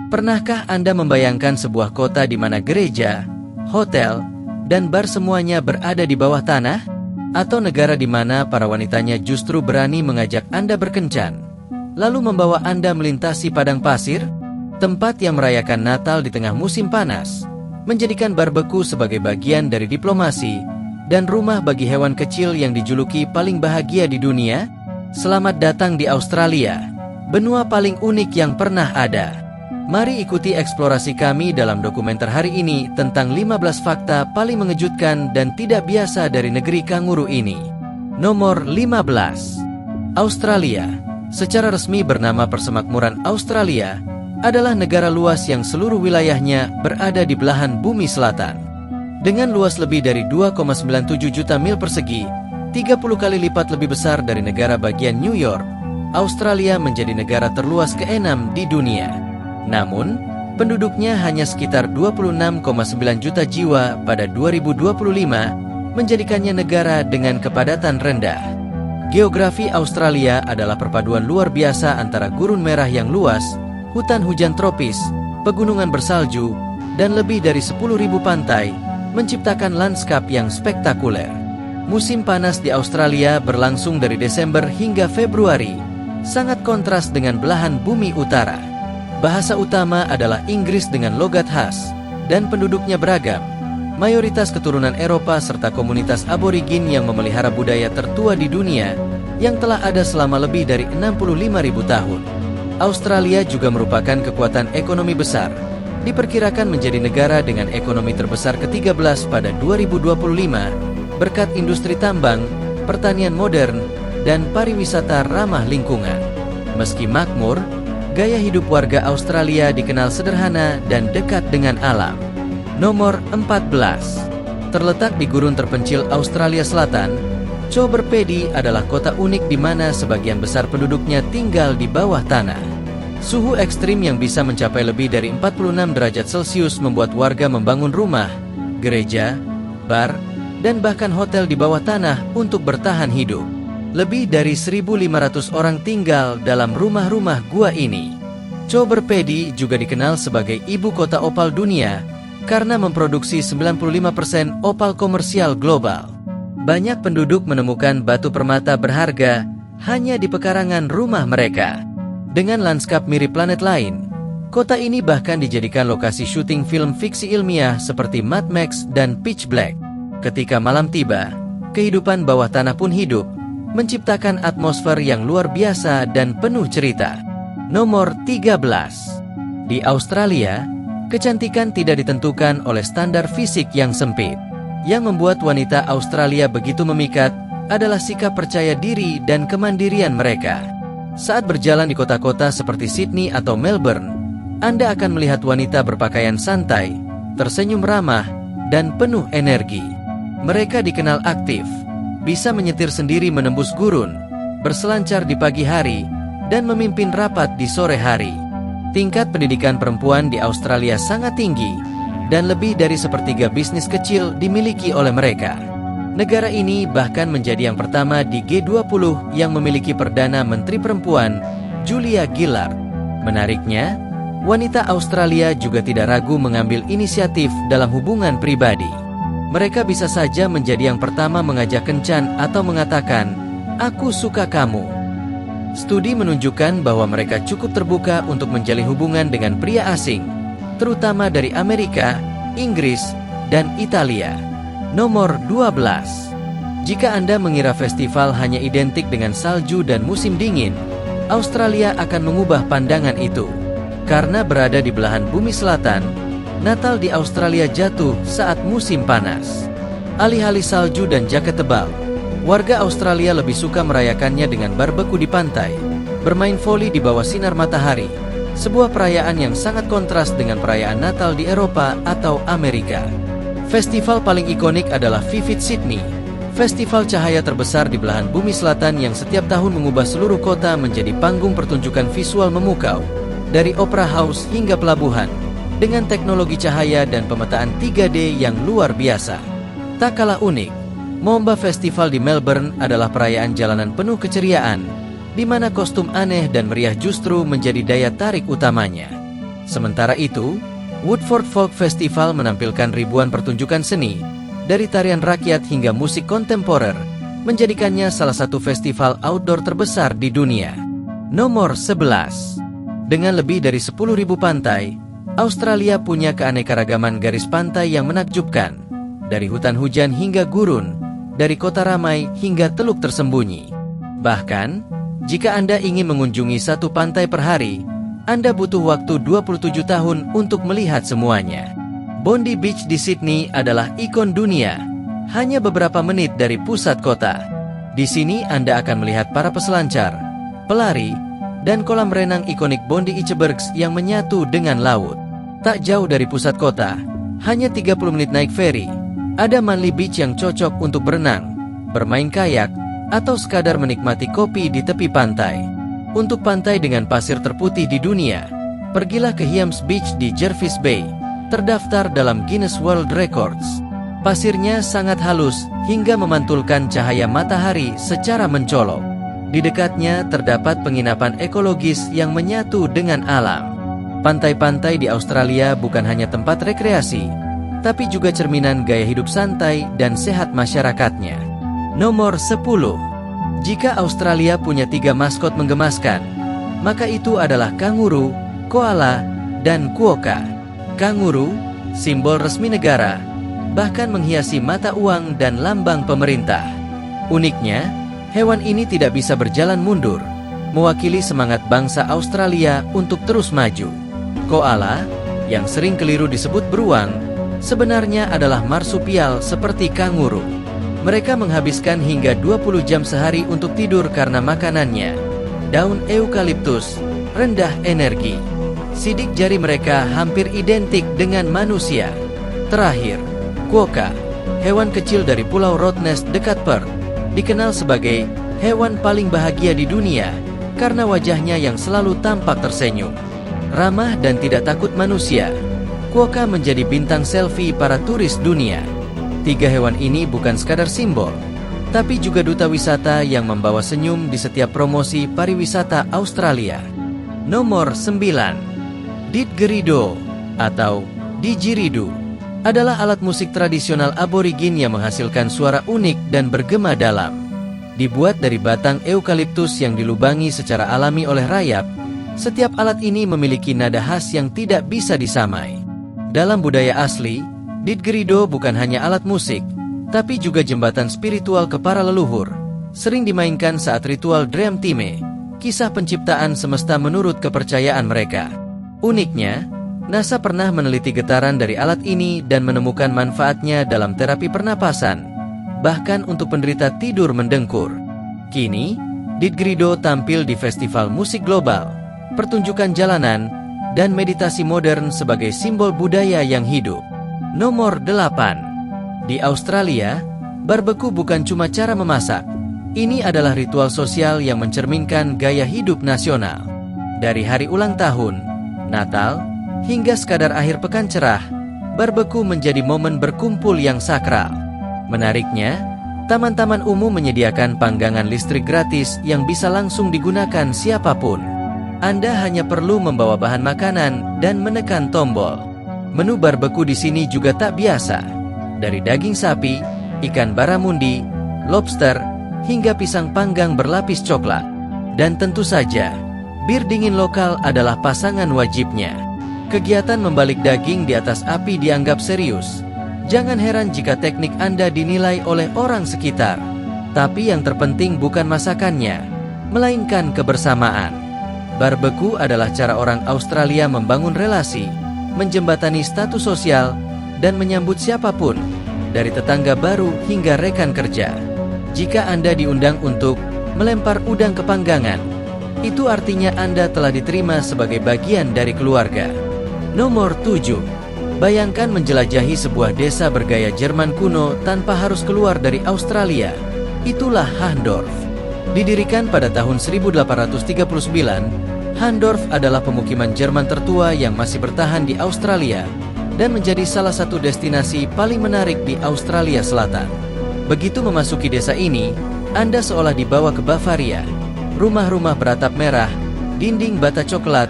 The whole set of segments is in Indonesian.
Pernahkah Anda membayangkan sebuah kota di mana gereja, hotel, dan bar semuanya berada di bawah tanah? Atau negara di mana para wanitanya justru berani mengajak Anda berkencan, lalu membawa Anda melintasi padang pasir? Tempat yang merayakan Natal di tengah musim panas, menjadikan barbeku sebagai bagian dari diplomasi, dan rumah bagi hewan kecil yang dijuluki paling bahagia di dunia? Selamat datang di Australia, benua paling unik yang pernah ada. Mari ikuti eksplorasi kami dalam dokumenter hari ini tentang 15 fakta paling mengejutkan dan tidak biasa dari negeri kanguru ini. Nomor 15. Australia, secara resmi bernama Persemakmuran Australia, adalah negara luas yang seluruh wilayahnya berada di belahan bumi selatan. Dengan luas lebih dari 2,97 juta mil persegi, 30 kali lipat lebih besar dari negara bagian New York, Australia menjadi negara terluas ke-6 di dunia. Namun, penduduknya hanya sekitar 26,9 juta jiwa pada 2025, menjadikannya negara dengan kepadatan rendah. Geografi Australia adalah perpaduan luar biasa antara gurun merah yang luas, hutan hujan tropis, pegunungan bersalju, dan lebih dari 10.000 pantai, menciptakan lanskap yang spektakuler. Musim panas di Australia berlangsung dari Desember hingga Februari, sangat kontras dengan belahan bumi utara. Bahasa utama adalah Inggris dengan logat khas, dan penduduknya beragam. Mayoritas keturunan Eropa serta komunitas aborigin yang memelihara budaya tertua di dunia, yang telah ada selama lebih dari 65.000 tahun. Australia juga merupakan kekuatan ekonomi besar, diperkirakan menjadi negara dengan ekonomi terbesar ke-13 pada 2025, berkat industri tambang, pertanian modern, dan pariwisata ramah lingkungan. Meski makmur, gaya hidup warga Australia dikenal sederhana dan dekat dengan alam. Nomor 14. Terletak di gurun terpencil Australia Selatan, Coober Pedy adalah kota unik di mana sebagian besar penduduknya tinggal di bawah tanah. Suhu ekstrim yang bisa mencapai lebih dari 46 derajat Celcius membuat warga membangun rumah, gereja, bar, dan bahkan hotel di bawah tanah untuk bertahan hidup. Lebih dari 1.500 orang tinggal dalam rumah-rumah gua ini. Coober Pedy juga dikenal sebagai ibu kota opal dunia karena memproduksi 95% opal komersial global. Banyak penduduk menemukan batu permata berharga hanya di pekarangan rumah mereka. Dengan lanskap mirip planet lain, kota ini bahkan dijadikan lokasi syuting film fiksi ilmiah seperti Mad Max dan Pitch Black. Ketika malam tiba, kehidupan bawah tanah pun hidup, menciptakan atmosfer yang luar biasa dan penuh cerita. Nomor 13. Di Australia, kecantikan tidak ditentukan oleh standar fisik yang sempit. Yang membuat wanita Australia begitu memikat adalah sikap percaya diri dan kemandirian mereka. Saat berjalan di kota-kota seperti Sydney atau Melbourne, Anda akan melihat wanita berpakaian santai, tersenyum ramah, dan penuh energi. Mereka dikenal aktif, bisa menyetir sendiri menembus gurun, berselancar di pagi hari, dan memimpin rapat di sore hari. Tingkat pendidikan perempuan di Australia sangat tinggi, dan lebih dari sepertiga bisnis kecil dimiliki oleh mereka. Negara ini bahkan menjadi yang pertama di G20 yang memiliki Perdana Menteri Perempuan, Julia Gillard. Menariknya, wanita Australia juga tidak ragu mengambil inisiatif dalam hubungan pribadi. Mereka bisa saja menjadi yang pertama mengajak kencan atau mengatakan, "Aku suka kamu." Studi menunjukkan bahwa mereka cukup terbuka untuk menjalin hubungan dengan pria asing, terutama dari Amerika, Inggris, dan Italia. Nomor 12. Jika Anda mengira festival hanya identik dengan salju dan musim dingin, Australia akan mengubah pandangan itu. Karena berada di belahan bumi selatan, Natal di Australia jatuh saat musim panas. Alih-alih salju dan jaket tebal, warga Australia lebih suka merayakannya dengan barbeku di pantai, bermain voli di bawah sinar matahari, sebuah perayaan yang sangat kontras dengan perayaan Natal di Eropa atau Amerika. Festival paling ikonik adalah Vivid Sydney, festival cahaya terbesar di belahan bumi selatan yang setiap tahun mengubah seluruh kota menjadi panggung pertunjukan visual memukau, dari opera house hingga pelabuhan, dengan teknologi cahaya dan pemetaan 3D yang luar biasa. Tak kalah unik, Moomba Festival di Melbourne adalah perayaan jalanan penuh keceriaan, di mana kostum aneh dan meriah justru menjadi daya tarik utamanya. Sementara itu, Woodford Folk Festival menampilkan ribuan pertunjukan seni, dari tarian rakyat hingga musik kontemporer, menjadikannya salah satu festival outdoor terbesar di dunia. Nomor 11. Dengan lebih dari 10.000 pantai, Australia punya keanekaragaman garis pantai yang menakjubkan, dari hutan hujan hingga gurun, dari kota ramai hingga teluk tersembunyi. Bahkan, jika Anda ingin mengunjungi satu pantai per hari, Anda butuh waktu 27 tahun untuk melihat semuanya. Bondi Beach di Sydney adalah ikon dunia, hanya beberapa menit dari pusat kota. Di sini Anda akan melihat para peselancar, pelari, dan kolam renang ikonik Bondi Icebergs yang menyatu dengan laut. Tak jauh dari pusat kota, hanya 30 menit naik feri, ada Manly Beach yang cocok untuk berenang, bermain kayak, atau sekadar menikmati kopi di tepi pantai. Untuk pantai dengan pasir terputih di dunia, pergilah ke Hyams Beach di Jervis Bay, terdaftar dalam Guinness World Records. Pasirnya sangat halus hingga memantulkan cahaya matahari secara mencolok. Di dekatnya terdapat penginapan ekologis yang menyatu dengan alam. Pantai-pantai di Australia bukan hanya tempat rekreasi, tapi juga cerminan gaya hidup santai dan sehat masyarakatnya. Nomor 10. Jika Australia punya 3 maskot menggemaskan, maka itu adalah kanguru, koala, dan quokka. Kanguru, simbol resmi negara, bahkan menghiasi mata uang dan lambang pemerintah. Uniknya, hewan ini tidak bisa berjalan mundur, mewakili semangat bangsa Australia untuk terus maju. Koala, yang sering keliru disebut beruang, sebenarnya adalah marsupial seperti kanguru. Mereka menghabiskan hingga 20 jam sehari untuk tidur karena makanannya, daun eukaliptus, rendah energi. Sidik jari mereka hampir identik dengan manusia. Terakhir, quokka, hewan kecil dari Pulau Rottnest dekat Perth, dikenal sebagai hewan paling bahagia di dunia karena wajahnya yang selalu tampak tersenyum. Ramah dan tidak takut manusia, quokka menjadi bintang selfie para turis dunia. 3 hewan ini bukan sekadar simbol, tapi juga duta wisata yang membawa senyum di setiap promosi pariwisata Australia. Nomor 9. Didgeridoo atau didgeridoo adalah alat musik tradisional aborigin yang menghasilkan suara unik dan bergema dalam. Dibuat dari batang eukaliptus yang dilubangi secara alami oleh rayap, setiap alat ini memiliki nada khas yang tidak bisa disamai. Dalam budaya asli, didgeridoo bukan hanya alat musik, tapi juga jembatan spiritual ke para leluhur. Sering dimainkan saat ritual Dream Time, kisah penciptaan semesta menurut kepercayaan mereka. Uniknya, NASA pernah meneliti getaran dari alat ini dan menemukan manfaatnya dalam terapi pernapasan, bahkan untuk penderita tidur mendengkur. Kini, didgeridoo tampil di festival musik global, pertunjukan jalanan, dan meditasi modern sebagai simbol budaya yang hidup. Nomor 8. Di Australia, barbeque bukan cuma cara memasak. Ini adalah ritual sosial yang mencerminkan gaya hidup nasional. Dari hari ulang tahun, Natal, hingga sekadar akhir pekan cerah, barbeque menjadi momen berkumpul yang sakral. Menariknya, taman-taman umum menyediakan panggangan listrik gratis yang bisa langsung digunakan siapapun. Anda hanya perlu membawa bahan makanan dan menekan tombol. Menu barbeque di sini juga tak biasa. Dari daging sapi, ikan baramundi, lobster, hingga pisang panggang berlapis coklat. Dan tentu saja, bir dingin lokal adalah pasangan wajibnya. Kegiatan membalik daging di atas api dianggap serius. Jangan heran jika teknik Anda dinilai oleh orang sekitar. Tapi yang terpenting bukan masakannya, melainkan kebersamaan. Barbeque adalah cara orang Australia membangun relasi, menjembatani status sosial, dan menyambut siapapun, dari tetangga baru hingga rekan kerja. Jika Anda diundang untuk melempar udang ke panggangan, itu artinya Anda telah diterima sebagai bagian dari keluarga. Nomor 7. Bayangkan menjelajahi sebuah desa bergaya Jerman kuno tanpa harus keluar dari Australia. Itulah Hahndorf. Didirikan pada tahun 1839, Hahndorf adalah pemukiman Jerman tertua yang masih bertahan di Australia dan menjadi salah satu destinasi paling menarik di Australia Selatan. Begitu memasuki desa ini, Anda seolah dibawa ke Bavaria. Rumah-rumah beratap merah, dinding bata coklat,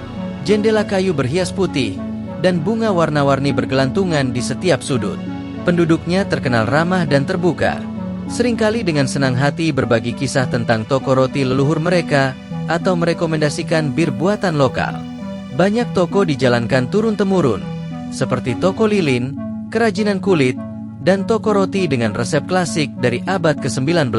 jendela kayu berhias putih, dan bunga warna-warni bergelantungan di setiap sudut. Penduduknya terkenal ramah dan terbuka, seringkali dengan senang hati berbagi kisah tentang toko roti leluhur mereka atau merekomendasikan bir buatan lokal. Banyak toko dijalankan turun-temurun, seperti toko lilin, kerajinan kulit, dan toko roti dengan resep klasik dari abad ke-19.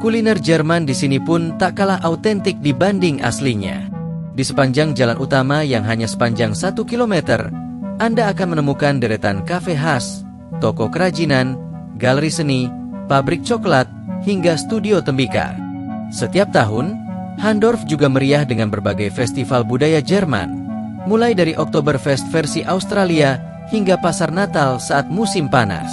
Kuliner Jerman di sini pun tak kalah autentik dibanding aslinya. Di sepanjang jalan utama yang hanya sepanjang 1 kilometer, Anda akan menemukan deretan kafe khas, toko kerajinan, galeri seni, pabrik coklat, hingga studio tembikar. Setiap tahun, Handorf juga meriah dengan berbagai festival budaya Jerman, mulai dari Oktoberfest versi Australia hingga pasar Natal saat musim panas.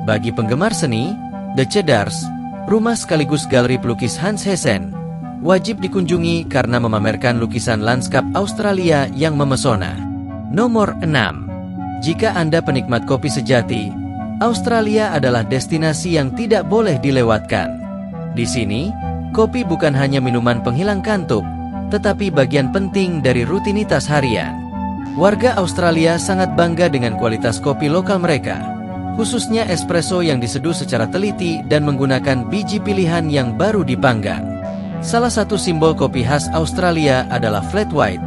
Bagi penggemar seni, The Cedars, rumah sekaligus galeri pelukis Hans Hessen, wajib dikunjungi karena memamerkan lukisan lanskap Australia yang memesona. Nomor 6. Jika Anda penikmat kopi sejati, Australia adalah destinasi yang tidak boleh dilewatkan. Di sini, kopi bukan hanya minuman penghilang kantuk, tetapi bagian penting dari rutinitas harian. Warga Australia sangat bangga dengan kualitas kopi lokal mereka, khususnya espresso yang diseduh secara teliti dan menggunakan biji pilihan yang baru dipanggang. Salah satu simbol kopi khas Australia adalah flat white,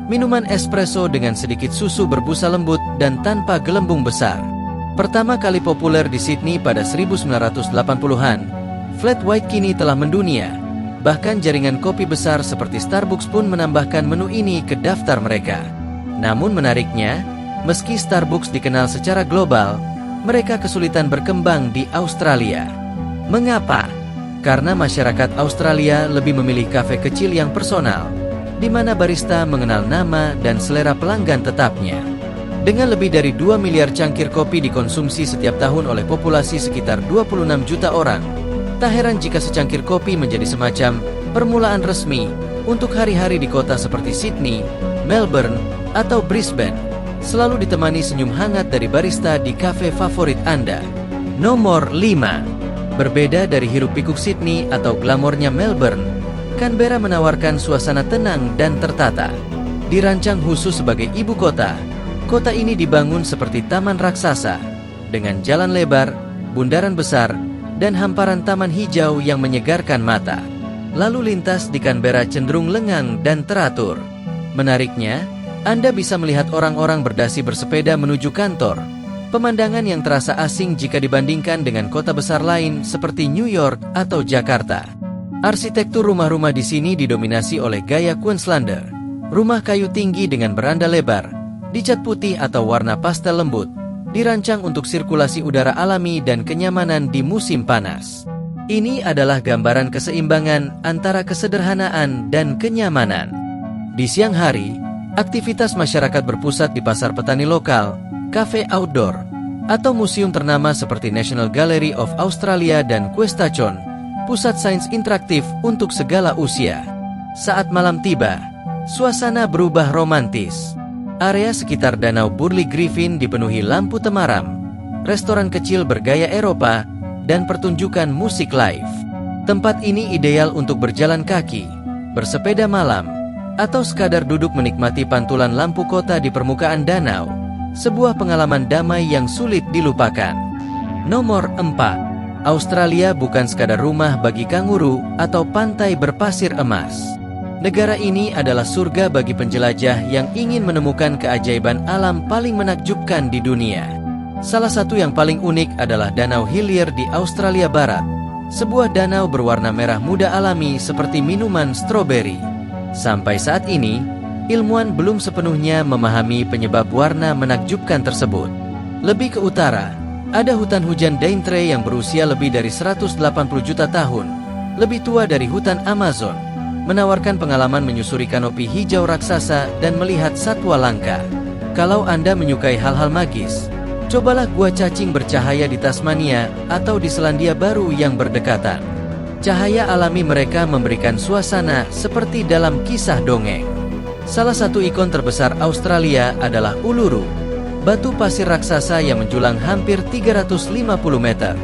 minuman espresso dengan sedikit susu berbusa lembut dan tanpa gelembung besar. Pertama kali populer di Sydney pada 1980-an, flat white kini telah mendunia. Bahkan jaringan kopi besar seperti Starbucks pun menambahkan menu ini ke daftar mereka. Namun menariknya, meski Starbucks dikenal secara global, mereka kesulitan berkembang di Australia. Mengapa? Karena masyarakat Australia lebih memilih kafe kecil yang personal, di mana barista mengenal nama dan selera pelanggan tetapnya. Dengan lebih dari 2 miliar cangkir kopi dikonsumsi setiap tahun oleh populasi sekitar 26 juta orang, tak heran jika secangkir kopi menjadi semacam permulaan resmi untuk hari-hari di kota seperti Sydney, Melbourne, atau Brisbane, selalu ditemani senyum hangat dari barista di kafe favorit Anda. Nomor 5. Berbeda dari hiruk-pikuk Sydney atau glamornya Melbourne, Canberra menawarkan suasana tenang dan tertata. Dirancang khusus sebagai ibu kota, kota ini dibangun seperti taman raksasa, dengan jalan lebar, bundaran besar, dan hamparan taman hijau yang menyegarkan mata. Lalu lintas di Canberra cenderung lengang dan teratur. Menariknya, Anda bisa melihat orang-orang berdasi bersepeda menuju kantor, pemandangan yang terasa asing jika dibandingkan dengan kota besar lain seperti New York atau Jakarta. Arsitektur rumah-rumah di sini didominasi oleh gaya Queenslander, rumah kayu tinggi dengan beranda lebar, dicat putih atau warna pastel lembut, dirancang untuk sirkulasi udara alami dan kenyamanan di musim panas. Ini adalah gambaran keseimbangan antara kesederhanaan dan kenyamanan. Di siang hari, aktivitas masyarakat berpusat di pasar petani lokal, kafe outdoor, atau museum ternama seperti National Gallery of Australia dan Questacon, pusat sains interaktif untuk segala usia. Saat malam tiba, suasana berubah romantis. Area sekitar Danau Burley Griffin dipenuhi lampu temaram, restoran kecil bergaya Eropa, dan pertunjukan musik live. Tempat ini ideal untuk berjalan kaki, bersepeda malam, atau sekadar duduk menikmati pantulan lampu kota di permukaan danau, sebuah pengalaman damai yang sulit dilupakan. Nomor 4. Australia bukan sekadar rumah bagi kanguru atau pantai berpasir emas. Negara ini adalah surga bagi penjelajah yang ingin menemukan keajaiban alam paling menakjubkan di dunia. Salah satu yang paling unik adalah Danau Hillier di Australia Barat, sebuah danau berwarna merah muda alami seperti minuman stroberi. Sampai saat ini, ilmuwan belum sepenuhnya memahami penyebab warna menakjubkan tersebut. Lebih ke utara, ada hutan hujan Daintree yang berusia lebih dari 180 juta tahun, lebih tua dari hutan Amazon, menawarkan pengalaman menyusuri kanopi hijau raksasa dan melihat satwa langka. Kalau Anda menyukai hal-hal magis, cobalah gua cacing bercahaya di Tasmania atau di Selandia Baru yang berdekatan. Cahaya alami mereka memberikan suasana seperti dalam kisah dongeng. Salah satu ikon terbesar Australia adalah Uluru, batu pasir raksasa yang menjulang hampir 350 meter.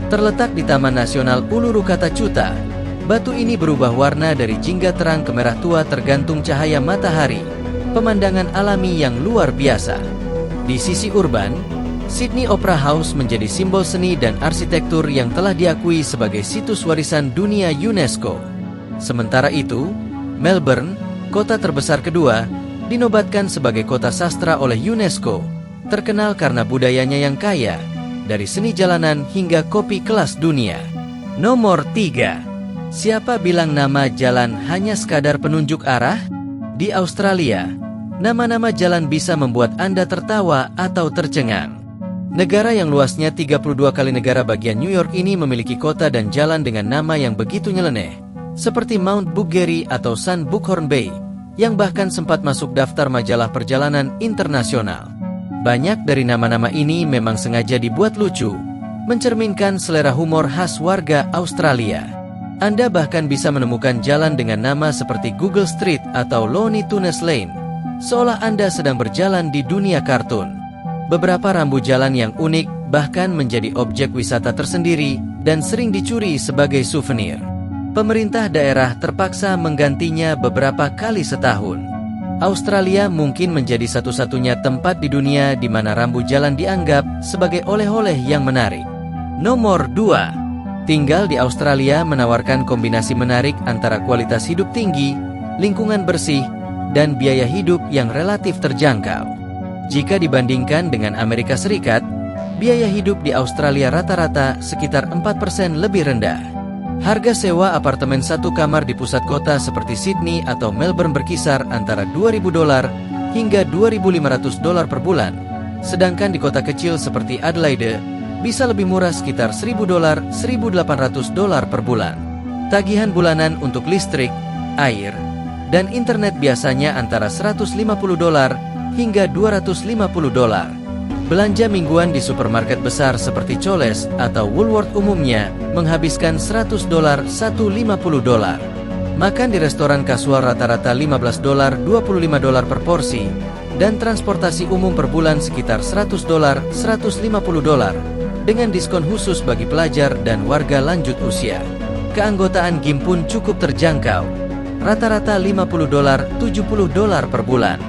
Terletak di Taman Nasional Uluru Katachuta, batu ini berubah warna dari jingga terang ke merah tua tergantung cahaya matahari, pemandangan alami yang luar biasa. Di sisi urban, Sydney Opera House menjadi simbol seni dan arsitektur yang telah diakui sebagai situs warisan dunia UNESCO. Sementara itu, Melbourne, kota terbesar kedua, dinobatkan sebagai kota sastra oleh UNESCO, terkenal karena budayanya yang kaya, dari seni jalanan hingga kopi kelas dunia. Nomor 3. Siapa bilang nama jalan hanya sekadar penunjuk arah? Di Australia, nama-nama jalan bisa membuat Anda tertawa atau tercengang. Negara yang luasnya 32 kali negara bagian New York ini memiliki kota dan jalan dengan nama yang begitu nyeleneh, seperti Mount Buggery atau Sun Buckhorn Bay, yang bahkan sempat masuk daftar majalah perjalanan internasional. Banyak dari nama-nama ini memang sengaja dibuat lucu, mencerminkan selera humor khas warga Australia. Anda bahkan bisa menemukan jalan dengan nama seperti Google Street atau Looney Tunes Lane, seolah Anda sedang berjalan di dunia kartun. Beberapa rambu jalan yang unik bahkan menjadi objek wisata tersendiri dan sering dicuri sebagai souvenir. Pemerintah daerah terpaksa menggantinya beberapa kali setahun. Australia mungkin menjadi satu-satunya tempat di dunia di mana rambu jalan dianggap sebagai oleh-oleh yang menarik. Nomor 2. Tinggal di Australia menawarkan kombinasi menarik antara kualitas hidup tinggi, lingkungan bersih, dan biaya hidup yang relatif terjangkau. Jika dibandingkan dengan Amerika Serikat, biaya hidup di Australia rata-rata sekitar 4% lebih rendah. Harga sewa apartemen satu kamar di pusat kota seperti Sydney atau Melbourne berkisar antara $2.000 hingga $2.500 per bulan, sedangkan di kota kecil seperti Adelaide, bisa lebih murah sekitar $1.000, $1.800 per bulan. Tagihan bulanan untuk listrik, air, dan internet biasanya antara $150 hingga $250. Belanja mingguan di supermarket besar seperti Coles atau Woolworth umumnya menghabiskan $100, $150. Makan di restoran kasual rata-rata $15, $25 per porsi, dan transportasi umum per bulan sekitar $100, $150. Dengan diskon khusus bagi pelajar dan warga lanjut usia. Keanggotaan gym pun cukup terjangkau, rata-rata $50, $70 per bulan.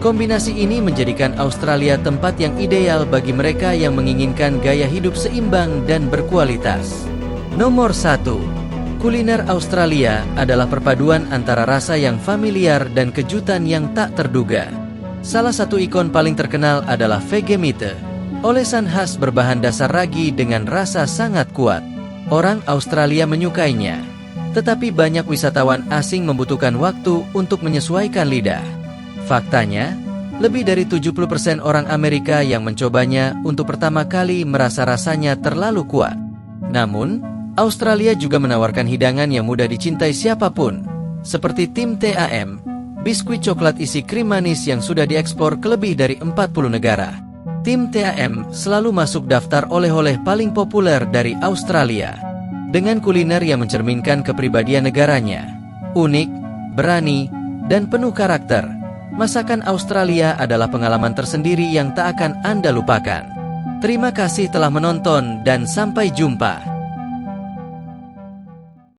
Kombinasi ini menjadikan Australia tempat yang ideal bagi mereka yang menginginkan gaya hidup seimbang dan berkualitas. Nomor 1. Kuliner Australia adalah perpaduan antara rasa yang familiar dan kejutan yang tak terduga. Salah satu ikon paling terkenal adalah Vegemite, olesan khas berbahan dasar ragi dengan rasa sangat kuat. Orang Australia menyukainya, tetapi banyak wisatawan asing membutuhkan waktu untuk menyesuaikan lidah. Faktanya, lebih dari 70% orang Amerika yang mencobanya untuk pertama kali merasa rasanya terlalu kuat. Namun, Australia juga menawarkan hidangan yang mudah dicintai siapapun, seperti Tim Tam, biskuit coklat isi krim manis yang sudah diekspor ke lebih dari 40 negara. Tim Tam selalu masuk daftar oleh-oleh paling populer dari Australia. Dengan kuliner yang mencerminkan kepribadian negaranya, unik, berani, dan penuh karakter, masakan Australia adalah pengalaman tersendiri yang tak akan Anda lupakan. Terima kasih telah menonton dan sampai jumpa.